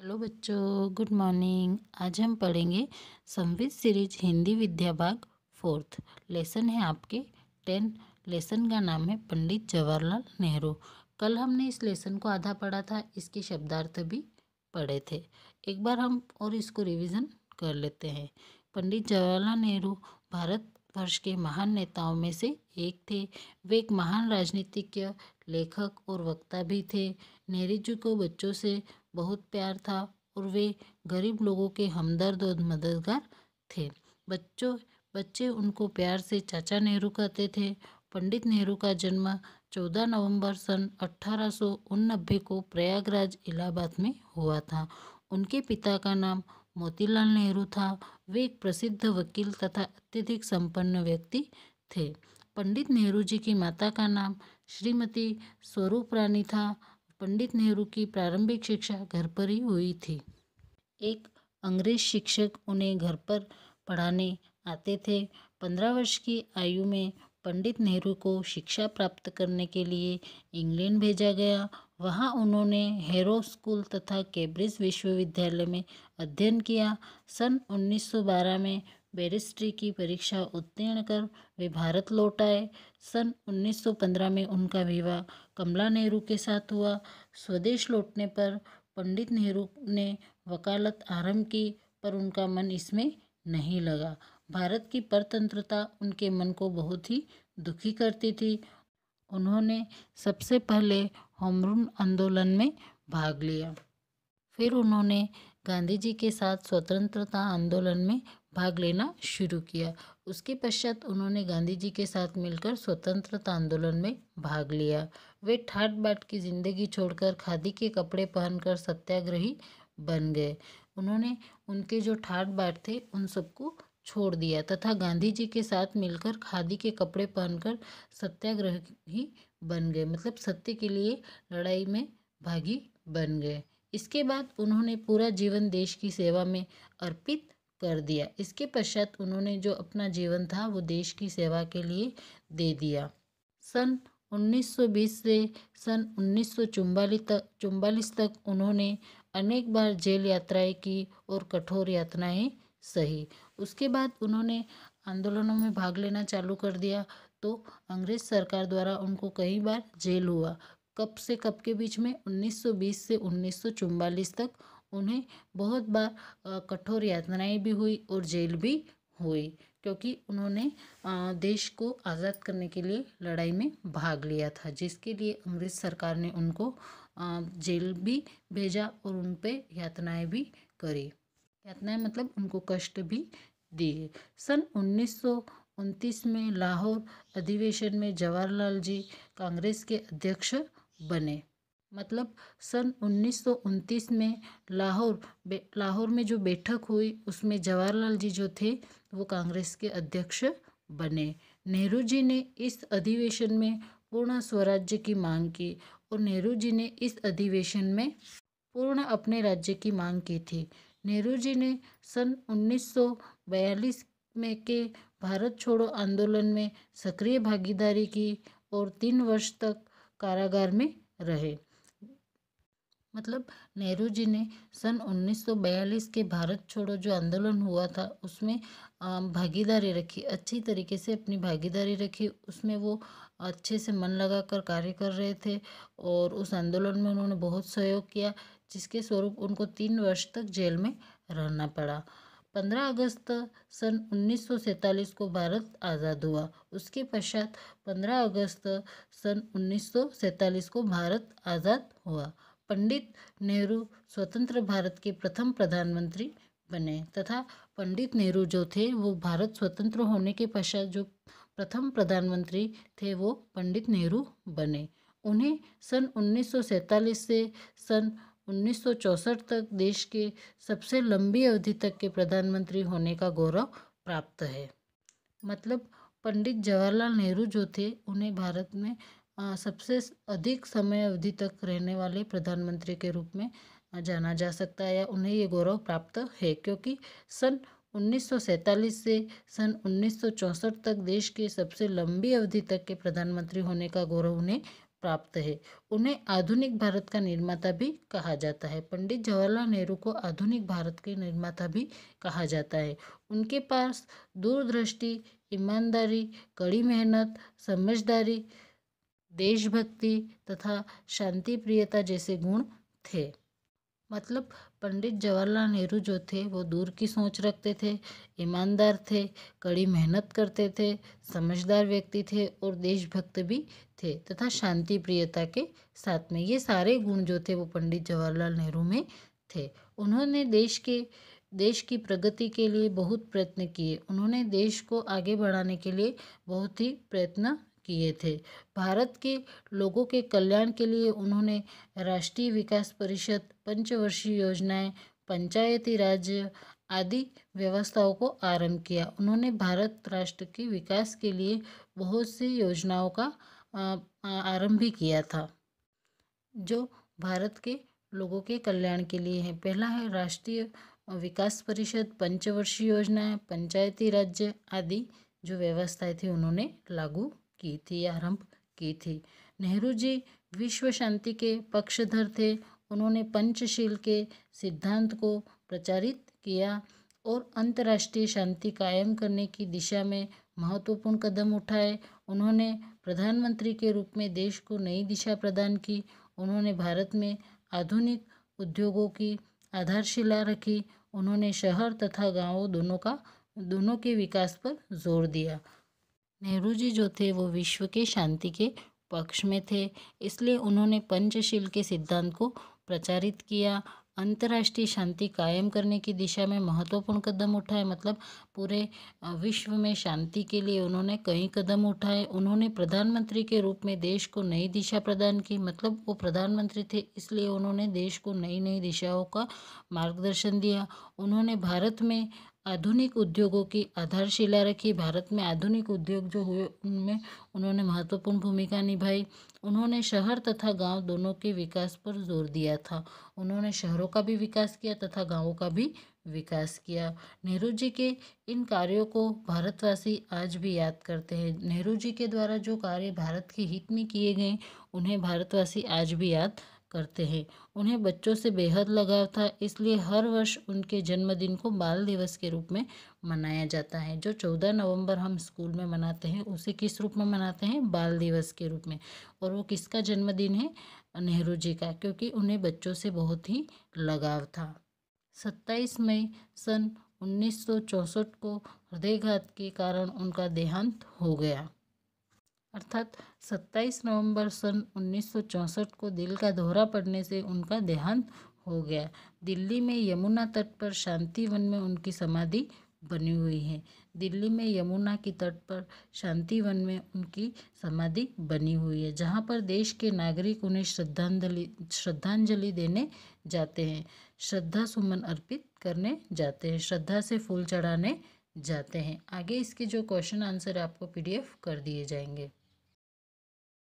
Hello बच्चों, good morning. आज हम पढ़ेंगे संवित सीरीज हिंदी विद्या भाग 4th। लेसन है आपके 10। लेसन का नाम है पंडित जवाहरलाल नेहरू। कल हमने इस लेसन को आधा पढ़ा था, इसके शब्दार्थ भी पढ़े थे। एक बार हम और इसको रिवीजन कर लेते हैं। पंडित जवाहरलाल नेहरू भारत वर्ष के महान नेताओं में से एक थे। वे एक महान राजनीतिज्ञ, लेखक और वक्ता भी थे। नेहरू जी को बच्चों से बहुत प्यार था और वे गरीब लोगों के हमदर्द और मददगार थे। बच्चे उनको प्यार से चाचा नेहरू कहते थे। पंडित नेहरू का जन्म 14 नवंबर सन 1889 को प्रयागराज इलाहाबाद में हुआ था। उनके पिता का नाम मोतीलाल नेहरू था। वे एक प्रसिद्ध वकील तथा अत्यधिक संपन्न व्यक्ति थे। पंडित नेहरू जी की माता का नाम श्रीमती स्वरूप रानी था। पंडित नेहरू की प्रारंभिक शिक्षा घर पर ही हुई थी। एक अंग्रेज शिक्षक उन्हें घर पर पढ़ाने आते थे। 15 वर्ष की आयु में पंडित नेहरू को शिक्षा प्राप्त करने के लिए इंग्लैंड भेजा गया। वहां उन्होंने हैरो स्कूल तथा कैम्ब्रिज विश्वविद्यालय में अध्ययन किया। सन 1912 में बैरिस्ट्री की परीक्षा उत्तीर्ण कर वे भारत लौट आए। सन 1915 में उनका विवाह कमला नेहरू के साथ हुआ। स्वदेश लौटने पर पंडित नेहरू ने वकालत आरंभ की, पर उनका मन इसमें नहीं लगा। भारत की परतंत्रता उनके मन को बहुत ही दुखी करती थी। उन्होंने सबसे पहले होम रूल आंदोलन में भाग लिया। फिर उन्होंने गांधी जी के साथ स्वतंत्रता आंदोलन में भाग लेना शुरू किया। उसके पश्चात उन्होंने गांधी जी के साथ मिलकर स्वतंत्रता आंदोलन में भाग लिया। वे ठाट बाट की जिंदगी छोड़कर खादी के कपड़े पहनकर सत्याग्रही बन गए। उन्होंने उनके जो ठाट बाट थे उन सबको छोड़ दिया तथा गांधी जी के साथ मिलकर खादी के कपड़े पहनकर सत्याग्रही बन गए, मतलब सत्य के लिए लड़ाई में भागी बन गए। इसके बाद उन्होंने पूरा जीवन देश की सेवा में अर्पित कर दिया। इसके पश्चात उन्होंने जो अपना जीवन था वो देश की सेवा के लिए दे दिया। सन 1920 से सन 1944 तक उन्होंने अनेक बार जेल यात्राएं की और कठोर यातनाएं सही। उसके बाद उन्होंने आंदोलनों में भाग लेना चालू कर दिया, तो अंग्रेज सरकार द्वारा उनको कई बार जेल हुआ। कब से कब के बीच में 1920 से 1944 तक उन्हें बहुत बार कठोर यातनाएं भी हुई और जेल भी हुई, क्योंकि उन्होंने देश को आज़ाद करने के लिए लड़ाई में भाग लिया था, जिसके लिए अंग्रेज सरकार ने उनको जेल भी भेजा और उन पे यातनाएं भी करी। यातनाएं मतलब उनको कष्ट भी दिए। सन 1929 में लाहौर अधिवेशन में जवाहरलाल जी कांग्रेस के अध्यक्ष बने। मतलब सन 1929 में लाहौर में जो बैठक हुई उसमें जवाहरलाल जी जो थे वो कांग्रेस के अध्यक्ष बने। नेहरू जी ने इस अधिवेशन में पूर्ण स्वराज्य की मांग की और नेहरू जी ने इस अधिवेशन में पूर्ण अपने राज्य की मांग की थी। नेहरू जी ने सन 1942 में के भारत छोड़ो आंदोलन में सक्रिय भागीदारी की और 3 वर्ष तक कारागार में रहे। मतलब नेहरू जी ने सन 1942 के भारत छोड़ो जो आंदोलन हुआ था उसमें भागीदारी रखी, अच्छी तरीके से अपनी भागीदारी रखी। उसमें वो अच्छे से मन लगाकर कार्य कर रहे थे और उस आंदोलन में उन्होंने बहुत सहयोग किया, जिसके स्वरूप उनको 3 वर्ष तक जेल में रहना पड़ा। 15 अगस्त सन 1947 को भारत आज़ाद हुआ। उसके पश्चात 15 अगस्त सन 1947 को भारत आज़ाद हुआ। पंडित नेहरू स्वतंत्र भारत के प्रथम प्रधानमंत्री बने तथा पंडित नेहरू जो थे वो भारत स्वतंत्र होने के पश्चात जो प्रथम प्रधानमंत्री थे वो पंडित नेहरू बने। उन्हें सन 1947 से सन 1964 तक देश के सबसे लंबी अवधि तक के प्रधानमंत्री होने का गौरव प्राप्त है। मतलब पंडित जवाहरलाल नेहरू जो थे उन्हें भारत में सबसे अधिक समय अवधि तक रहने वाले प्रधानमंत्री के रूप में जाना जा सकता है, या उन्हें ये गौरव प्राप्त है, क्योंकि सन 1947 से सन 1964 तक देश के सबसे लंबी अवधि तक के प्रधानमंत्री होने का गौरव उन्हें प्राप्त है। उन्हें आधुनिक भारत का निर्माता भी कहा जाता है। पंडित जवाहरलाल नेहरू को आधुनिक भारत के निर्माता भी कहा जाता है। उनके पास दूरदृष्टि, ईमानदारी, कड़ी मेहनत, समझदारी, देशभक्ति तथा शांति प्रियता जैसे गुण थे। मतलब पंडित जवाहरलाल नेहरू जो थे वो दूर की सोच रखते थे, ईमानदार थे, कड़ी मेहनत करते थे, समझदार व्यक्ति थे और देशभक्त भी थे तथा शांति प्रियता के साथ में ये सारे गुण जो थे वो पंडित जवाहरलाल नेहरू में थे। उन्होंने देश की प्रगति के लिए बहुत प्रयत्न किए। उन्होंने देश को आगे बढ़ाने के लिए बहुत ही प्रयत्न किए थे। भारत के लोगों के कल्याण के लिए उन्होंने राष्ट्रीय विकास परिषद, पंचवर्षीय योजनाएं, पंचायती राज आदि व्यवस्थाओं को आरंभ किया। उन्होंने भारत राष्ट्र के विकास के लिए बहुत सी योजनाओं का आरंभ भी किया था जो भारत के लोगों के कल्याण के लिए है। पहला है राष्ट्रीय विकास परिषद, पंचवर्षीय योजनाएं, पंचायती राज्य आदि जो व्यवस्थाएं थी उन्होंने लागू की थी या आरंभ की थी। नेहरू जी विश्व शांति के पक्षधर थे। उन्होंने पंचशील के सिद्धांत को प्रचारित किया और अंतर्राष्ट्रीय शांति कायम करने की दिशा में महत्वपूर्ण कदम उठाए। उन्होंने प्रधानमंत्री के रूप में देश को नई दिशा प्रदान की। उन्होंने भारत में आधुनिक उद्योगों की आधारशिला रखी। उन्होंने शहर तथा गांवों दोनों के विकास पर जोर दिया। नेहरू जी जो थे वो विश्व के शांति के पक्ष में थे, इसलिए उन्होंने पंचशील के सिद्धांत को प्रचारित किया। अंतर्राष्ट्रीय शांति कायम करने की दिशा में महत्वपूर्ण कदम उठाए। मतलब पूरे विश्व में शांति के लिए उन्होंने कई कदम उठाए। उन्होंने प्रधानमंत्री के रूप में देश को नई दिशा प्रदान की। मतलब वो प्रधानमंत्री थे इसलिए उन्होंने देश को नई नई दिशाओं का मार्गदर्शन दिया। उन्होंने भारत में आधुनिक उद्योगों की आधारशिला रखी। भारत में आधुनिक उद्योग जो हुए उनमें उन्होंने महत्वपूर्ण भूमिका निभाई। उन्होंने शहर तथा गांव दोनों के विकास पर जोर दिया था। उन्होंने शहरों का भी विकास किया तथा गांवों का भी विकास किया। नेहरू जी के इन कार्यों को भारतवासी आज भी याद करते हैं। नेहरू जी के द्वारा जो कार्य भारत के हित में किए गए उन्हें भारतवासी आज भी याद करते हैं। उन्हें बच्चों से बेहद लगाव था, इसलिए हर वर्ष उनके जन्मदिन को बाल दिवस के रूप में मनाया जाता है। जो 14 नवंबर हम स्कूल में मनाते हैं उसे किस रूप में मनाते हैं? बाल दिवस के रूप में। और वो किसका जन्मदिन है? नेहरू जी का, क्योंकि उन्हें बच्चों से बहुत ही लगाव था। 27 मई सन 1964 को हृदयघात के कारण उनका देहांत हो गया। अर्थात 27 नवंबर सन 1964 को दिल का दौरा पड़ने से उनका देहांत हो गया। दिल्ली में यमुना तट पर शांति वन में उनकी समाधि बनी हुई है। दिल्ली में यमुना की तट पर शांति वन में उनकी समाधि बनी हुई है, जहाँ पर देश के नागरिक उन्हें श्रद्धांजलि देने जाते हैं, श्रद्धा सुमन अर्पित करने जाते हैं, श्रद्धा से फूल चढ़ाने जाते हैं। आगे इसके जो क्वेश्चन आंसर आपको PDF कर दिए जाएंगे।